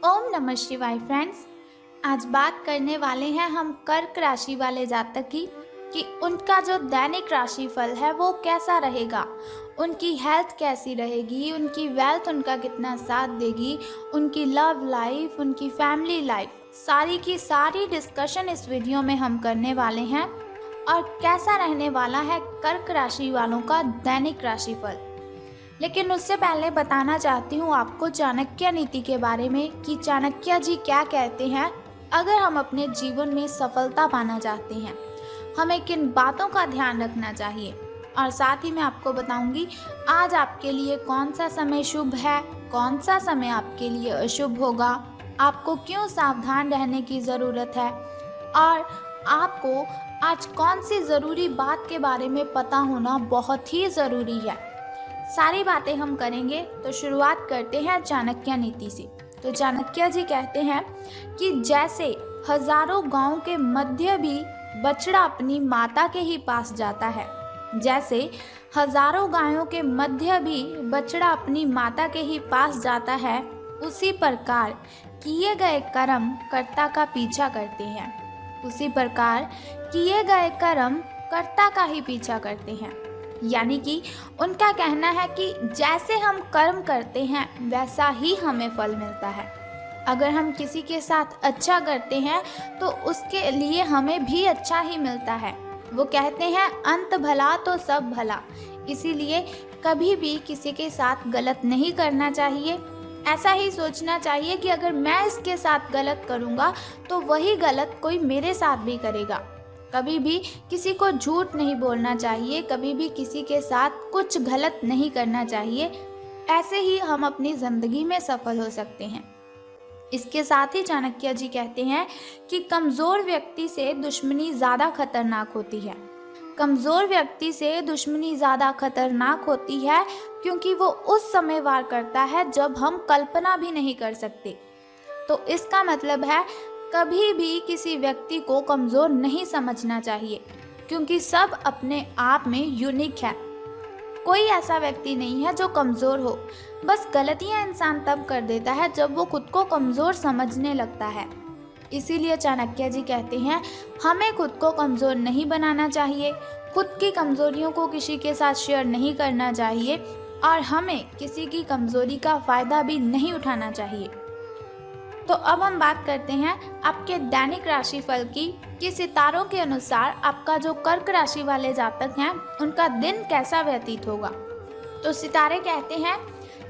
ओम नमः शिवाय फ्रेंड्स। आज बात करने वाले हैं हम कर्क राशि वाले जातक की कि उनका जो दैनिक राशिफल है वो कैसा रहेगा, उनकी हेल्थ कैसी रहेगी, उनकी वेल्थ उनका कितना साथ देगी, उनकी लव लाइफ, उनकी फैमिली लाइफ, सारी की सारी डिस्कशन इस वीडियो में हम करने वाले हैं। और कैसा रहने वाला है कर्क राशि वालों का दैनिक राशिफल। लेकिन उससे पहले बताना चाहती हूँ आपको चाणक्य नीति के बारे में कि चाणक्य जी क्या कहते हैं। अगर हम अपने जीवन में सफलता पाना चाहते हैं, हमें किन बातों का ध्यान रखना चाहिए, और साथ ही मैं आपको बताऊंगी आज आपके लिए कौन सा समय शुभ है, कौन सा समय आपके लिए अशुभ होगा, आपको क्यों सावधान रहने की ज़रूरत है, और आपको आज कौन सी ज़रूरी बात के बारे में पता होना बहुत ही ज़रूरी है। सारी बातें हम करेंगे। तो शुरुआत करते हैं चाणक्य नीति से। तो चाणक्य जी कहते हैं कि जैसे हजारों गांवों के मध्य भी बछड़ा अपनी माता के ही पास जाता है, जैसे हजारों गायों के मध्य भी बछड़ा अपनी माता के ही पास जाता है, उसी प्रकार किए गए कर्म कर्ता का पीछा करते हैं। उसी प्रकार किए गए कर्म कर्ता का ही पीछा करते हैं। यानी कि उनका कहना है कि जैसे हम कर्म करते हैं वैसा ही हमें फल मिलता है। अगर हम किसी के साथ अच्छा करते हैं तो उसके लिए हमें भी अच्छा ही मिलता है। वो कहते हैं अंत भला तो सब भला। इसीलिए कभी भी किसी के साथ गलत नहीं करना चाहिए। ऐसा ही सोचना चाहिए कि अगर मैं इसके साथ गलत करूँगा तो वही गलत कोई मेरे साथ भी करेगा। कभी भी किसी को झूठ नहीं बोलना चाहिए, कभी भी किसी के साथ कुछ गलत नहीं करना चाहिए। ऐसे ही हम अपनी ज़िंदगी में सफल हो सकते हैं। इसके साथ ही चाणक्य जी कहते हैं कि कमज़ोर व्यक्ति से दुश्मनी ज़्यादा खतरनाक होती है। कमज़ोर व्यक्ति से दुश्मनी ज़्यादा खतरनाक होती है क्योंकि वो उस समय वार करता है जब हम कल्पना भी नहीं कर सकते। तो इसका मतलब है कभी भी किसी व्यक्ति को कमज़ोर नहीं समझना चाहिए, क्योंकि सब अपने आप में यूनिक है। कोई ऐसा व्यक्ति नहीं है जो कमज़ोर हो। बस गलतियां इंसान तब कर देता है जब वो खुद को कमज़ोर समझने लगता है। इसीलिए चाणक्य जी कहते हैं हमें खुद को कमज़ोर नहीं बनाना चाहिए, खुद की कमज़ोरियों को किसी के साथ शेयर नहीं करना चाहिए, और हमें किसी की कमज़ोरी का फ़ायदा भी नहीं उठाना चाहिए। तो अब हम बात करते हैं आपके दैनिक राशिफल की कि सितारों के अनुसार आपका जो कर्क राशि वाले जातक हैं उनका दिन कैसा व्यतीत होगा। तो सितारे कहते हैं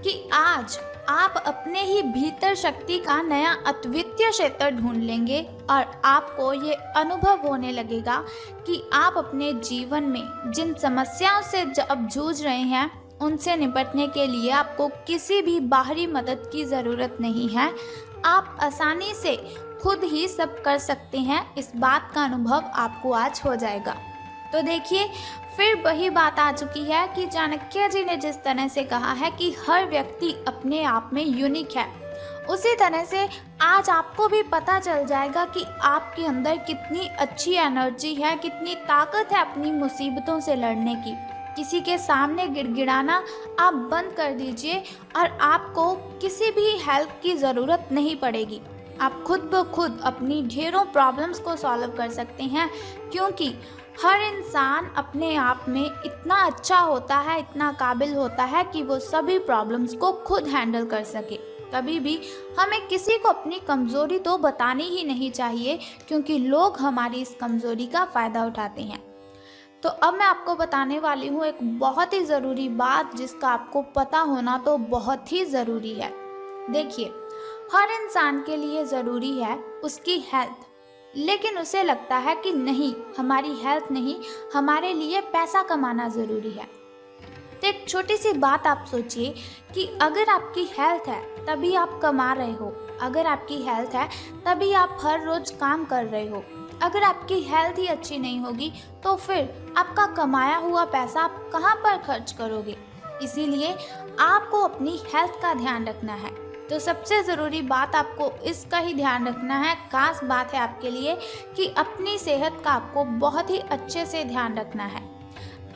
कि आज आप अपने ही भीतर शक्ति का नया अद्वितीय क्षेत्र ढूंढ लेंगे और आपको ये अनुभव होने लगेगा कि आप अपने जीवन में जिन समस्याओं से अब जूझ रहे हैं उनसे निपटने के लिए आपको किसी भी बाहरी मदद की ज़रूरत नहीं है। आप आसानी से खुद ही सब कर सकते हैं। इस बात का अनुभव आपको आज हो जाएगा। तो देखिए, फिर वही बात आ चुकी है कि चाणक्य जी ने जिस तरह से कहा है कि हर व्यक्ति अपने आप में यूनिक है, उसी तरह से आज आपको भी पता चल जाएगा कि आपके अंदर कितनी अच्छी एनर्जी है, कितनी ताकत है अपनी मुसीबतों से लड़ने की। किसी के सामने गिड़गिड़ाना आप बंद कर दीजिए और आपको किसी भी हेल्प की ज़रूरत नहीं पड़ेगी। आप खुद ब खुद अपनी ढेरों प्रॉब्लम्स को सॉल्व कर सकते हैं, क्योंकि हर इंसान अपने आप में इतना अच्छा होता है, इतना काबिल होता है कि वो सभी प्रॉब्लम्स को खुद हैंडल कर सके। कभी भी हमें किसी को अपनी कमज़ोरी तो बतानी ही नहीं चाहिए, क्योंकि लोग हमारी इस कमज़ोरी का फ़ायदा उठाते हैं। तो अब मैं आपको बताने वाली हूँ एक बहुत ही ज़रूरी बात जिसका आपको पता होना तो बहुत ही ज़रूरी है। देखिए, हर इंसान के लिए ज़रूरी है उसकी हेल्थ, लेकिन उसे लगता है कि नहीं, हमारी हेल्थ नहीं, हमारे लिए पैसा कमाना ज़रूरी है। तो एक छोटी सी बात आप सोचिए कि अगर आपकी हेल्थ है तभी आप कमा रहे हो, अगर आपकी हेल्थ है तभी आप हर रोज़ काम कर रहे हो। अगर आपकी हेल्थ ही अच्छी नहीं होगी तो फिर आपका कमाया हुआ पैसा आप कहाँ पर खर्च करोगे। इसीलिए आपको अपनी हेल्थ का ध्यान रखना है। तो सबसे ज़रूरी बात आपको इसका ही ध्यान रखना है, खास बात है आपके लिए कि अपनी सेहत का आपको बहुत ही अच्छे से ध्यान रखना है।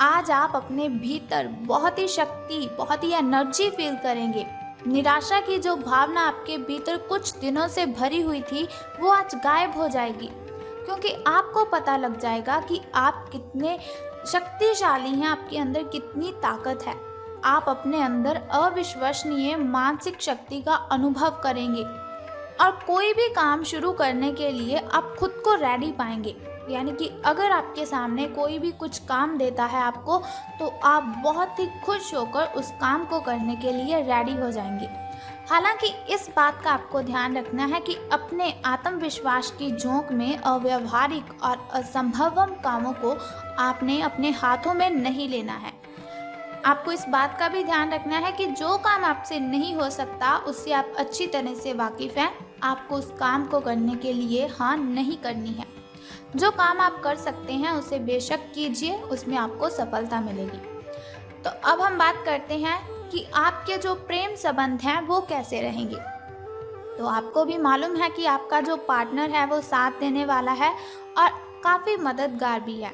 आज आप अपने भीतर बहुत ही शक्ति, बहुत ही एनर्जी फील करेंगे। निराशा की जो भावना आपके भीतर कुछ दिनों से भरी हुई थी वो आज गायब हो जाएगी, क्योंकि आपको पता लग जाएगा कि आप कितने शक्तिशाली हैं, आपके अंदर कितनी ताकत है। आप अपने अंदर अविश्वसनीय मानसिक शक्ति का अनुभव करेंगे और कोई भी काम शुरू करने के लिए आप खुद को रेडी पाएंगे। यानी कि अगर आपके सामने कोई भी कुछ काम देता है आपको, तो आप बहुत ही खुश होकर उस काम को करने के लिए रेडी हो जाएंगे। हालांकि इस बात का आपको ध्यान रखना है कि अपने आत्मविश्वास की झोंक में अव्यावहारिक और असंभव कामों को आपने अपने हाथों में नहीं लेना है। आपको इस बात का भी ध्यान रखना है कि जो काम आपसे नहीं हो सकता उससे आप अच्छी तरह से वाकिफ हैं। आपको उस काम को करने के लिए हाँ नहीं करनी है। जो काम आप कर सकते हैं उसे बेशक कीजिए, उसमें आपको सफलता मिलेगी। तो अब हम बात करते हैं कि आपके जो प्रेम संबंध हैं वो कैसे रहेंगे। तो आपको भी मालूम है कि आपका जो पार्टनर है वो साथ देने वाला है और काफ़ी मददगार भी है।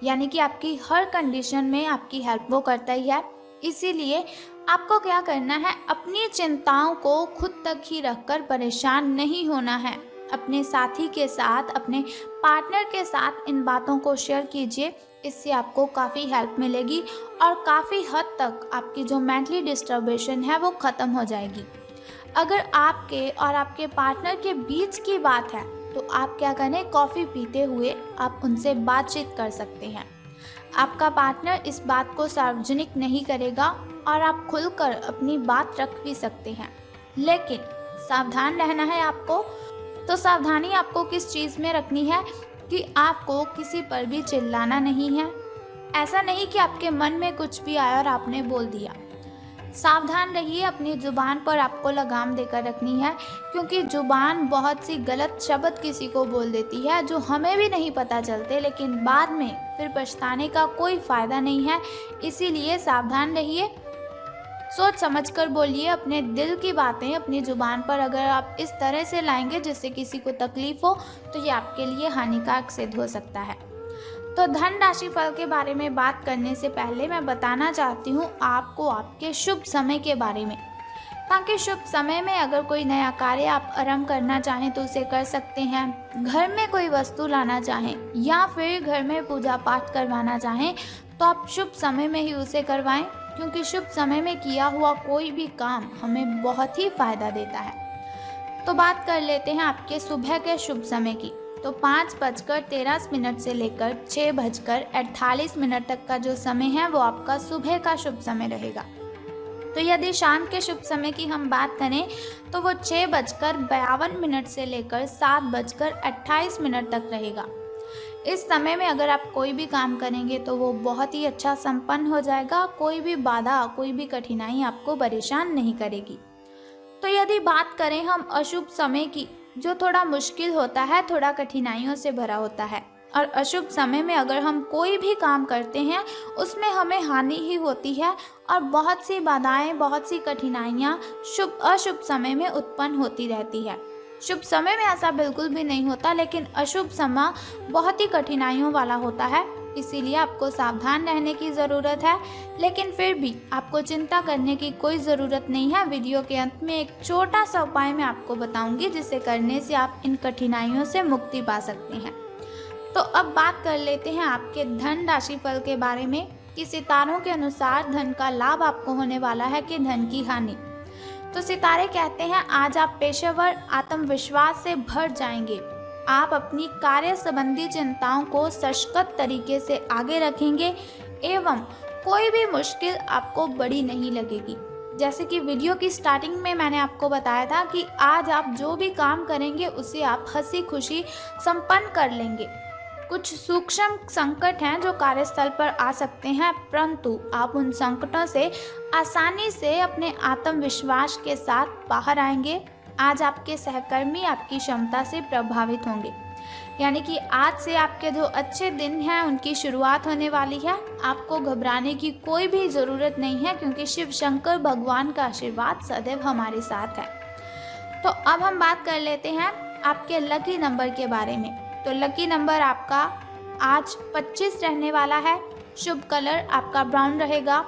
यानी कि आपकी हर कंडीशन में आपकी हेल्प वो करता ही है। इसीलिए आपको क्या करना है, अपनी चिंताओं को खुद तक ही रखकर परेशान नहीं होना है। अपने साथी के साथ, अपने पार्टनर के साथ इन बातों को शेयर कीजिए। इससे आपको काफ़ी हेल्प मिलेगी और काफ़ी हद तक आपकी जो मेंटली डिस्टर्बेशन है वो ख़त्म हो जाएगी। अगर आपके और आपके पार्टनर के बीच की बात है तो आप क्या करें, कॉफ़ी पीते हुए आप उनसे बातचीत कर सकते हैं। आपका पार्टनर इस बात को सार्वजनिक नहीं करेगा और आप खुलकर अपनी बात रख भी सकते हैं, लेकिन सावधान रहना है आपको। तो सावधानी आपको किस चीज़ में रखनी है कि आपको किसी पर भी चिल्लाना नहीं है। ऐसा नहीं कि आपके मन में कुछ भी आया और आपने बोल दिया। सावधान रहिए, अपनी ज़ुबान पर आपको लगाम देकर रखनी है, क्योंकि ज़ुबान बहुत सी गलत शब्द किसी को बोल देती है जो हमें भी नहीं पता चलते, लेकिन बाद में फिर पछताने का कोई फ़ायदा नहीं है। इसीलिए सावधान रहिए, सोच समझकर बोलिए अपने दिल की बातें अपनी ज़ुबान पर। अगर आप इस तरह से लाएंगे जिससे किसी को तकलीफ़ हो तो ये आपके लिए हानिकारक सिद्ध हो सकता है। तो धन राशि फल के बारे में बात करने से पहले मैं बताना चाहती हूँ आपको आपके शुभ समय के बारे में, ताकि शुभ समय में अगर कोई नया कार्य आप आरंभ करना चाहें तो उसे कर सकते हैं। घर में कोई वस्तु लाना चाहें या फिर घर में पूजा पाठ करवाना चाहें तो आप शुभ समय में ही उसे करवाएं, क्योंकि शुभ समय में किया हुआ कोई भी काम हमें बहुत ही फ़ायदा देता है। तो बात कर लेते हैं आपके सुबह के शुभ समय की। तो 5:13 से लेकर 6:48 तक का जो समय है वो आपका सुबह का शुभ समय रहेगा। तो यदि शाम के शुभ समय की हम बात करें तो वो 6:52 से लेकर 7:28 तक रहेगा। इस समय में अगर आप कोई भी काम करेंगे तो वो बहुत ही अच्छा संपन्न हो जाएगा। कोई भी बाधा, कोई भी कठिनाई आपको परेशान नहीं करेगी। तो यदि बात करें हम अशुभ समय की, जो थोड़ा मुश्किल होता है, थोड़ा कठिनाइयों से भरा होता है, और अशुभ समय में अगर हम कोई भी काम करते हैं उसमें हमें हानि ही होती है और बहुत सी बाधाएं, बहुत सी कठिनाइयाँ अशुभ समय में उत्पन्न होती रहती है। शुभ समय में ऐसा बिल्कुल भी नहीं होता, लेकिन अशुभ समय बहुत ही कठिनाइयों वाला होता है। इसीलिए आपको सावधान रहने की ज़रूरत है, लेकिन फिर भी आपको चिंता करने की कोई ज़रूरत नहीं है। वीडियो के अंत में एक छोटा सा उपाय मैं आपको बताऊंगी, जिसे करने से आप इन कठिनाइयों से मुक्ति पा सकते हैं। तो अब बात कर लेते हैं आपके धन राशि फल के बारे में कि सितारों के अनुसार धन का लाभ आपको होने वाला है कि धन की हानि। तो सितारे कहते हैं आज आप पेशेवर आत्मविश्वास से भर जाएंगे। आप अपनी कार्य संबंधी चिंताओं को सशक्त तरीके से आगे रखेंगे एवं कोई भी मुश्किल आपको बड़ी नहीं लगेगी। जैसे कि वीडियो की स्टार्टिंग में मैंने आपको बताया था कि आज आप जो भी काम करेंगे उसे आप हंसी खुशी संपन्न कर लेंगे। कुछ सूक्ष्म संकट हैं जो कार्यस्थल पर आ सकते हैं, परंतु आप उन संकटों से आसानी से अपने आत्मविश्वास के साथ बाहर आएंगे। आज आपके सहकर्मी आपकी क्षमता से प्रभावित होंगे, यानी कि आज से आपके जो अच्छे दिन हैं उनकी शुरुआत होने वाली है। आपको घबराने की कोई भी ज़रूरत नहीं है, क्योंकि शिव शंकर भगवान का आशीर्वाद सदैव हमारे साथ है। तो अब हम बात कर लेते हैं आपके लकी नंबर के बारे में। तो लकी नंबर आपका आज 25 रहने वाला है। शुभ कलर आपका ब्राउन रहेगा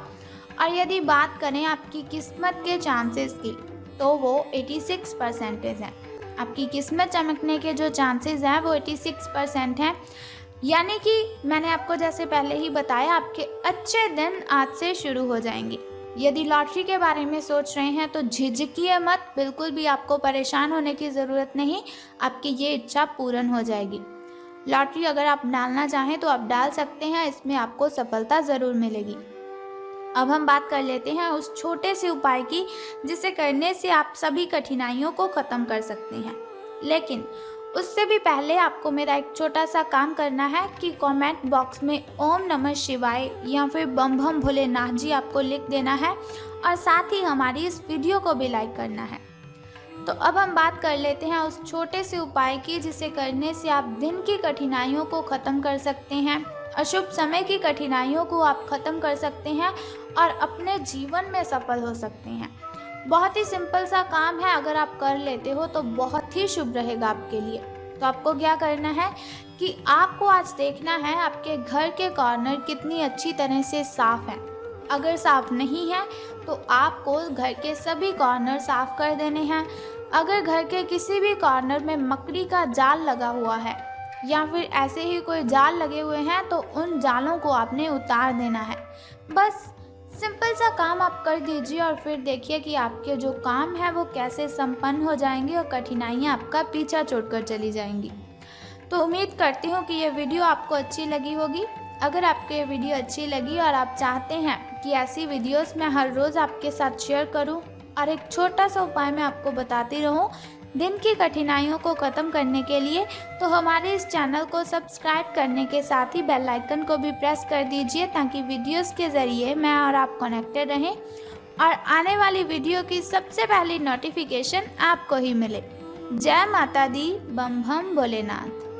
और यदि बात करें आपकी किस्मत के चांसेस की, तो वो 86% हैं। आपकी किस्मत चमकने के जो चांसेस हैं वो 86% हैं। यानी कि मैंने आपको जैसे पहले ही बताया, आपके अच्छे दिन आज से शुरू हो जाएंगे। यदि लॉटरी के बारे में सोच रहे हैं तो झिझकिए मत, बिल्कुल भी आपको परेशान होने की ज़रूरत नहीं, आपकी ये इच्छा पूर्ण हो जाएगी। लॉटरी अगर आप डालना चाहें तो आप डाल सकते हैं, इसमें आपको सफलता ज़रूर मिलेगी। अब हम बात कर लेते हैं उस छोटे से उपाय की जिसे करने से आप सभी कठिनाइयों को ख़त्म कर सकते हैं। लेकिन उससे भी पहले आपको मेरा एक छोटा सा काम करना है कि कमेंट बॉक्स में ओम नमः शिवाय या फिर बम बम भोलेनाथ जी आपको लिख देना है और साथ ही हमारी इस वीडियो को भी लाइक करना है। तो अब हम बात कर लेते हैं उस छोटे से उपाय की जिसे करने से आप दिन की कठिनाइयों को ख़त्म कर सकते हैं, अशुभ समय की कठिनाइयों को आप ख़त्म कर सकते हैं और अपने जीवन में सफल हो सकते हैं। बहुत ही सिंपल सा काम है, अगर आप कर लेते हो तो बहुत ही शुभ रहेगा आपके लिए। तो आपको क्या करना है कि आपको आज देखना है आपके घर के कॉर्नर कितनी अच्छी तरह से साफ़ हैं। अगर साफ़ नहीं है तो आपको घर के सभी कॉर्नर साफ़ कर देने हैं। अगर घर के किसी भी कॉर्नर में मकड़ी का जाल लगा हुआ है या फिर ऐसे ही कोई जाल लगे हुए हैं तो उन जालों को आपने उतार देना है। बस सिंपल सा काम आप कर दीजिए और फिर देखिए कि आपके जो काम है वो कैसे संपन्न हो जाएंगे और कठिनाइयाँ आपका पीछा छोड़कर चली जाएंगी। तो उम्मीद करती हूँ कि ये वीडियो आपको अच्छी लगी होगी। अगर आपको ये वीडियो अच्छी लगी और आप चाहते हैं कि ऐसी वीडियोस मैं हर रोज़ आपके साथ शेयर करूँ और एक छोटा सा उपाय मैं आपको बताती रहूँ दिन की कठिनाइयों को ख़त्म करने के लिए, तो हमारे इस चैनल को सब्सक्राइब करने के साथ ही बेल आइकन को भी प्रेस कर दीजिए ताकि वीडियोस के ज़रिए मैं और आप कनेक्टेड रहें और आने वाली वीडियो की सबसे पहली नोटिफिकेशन आपको ही मिले। जय माता दी, बम बम भोलेनाथ।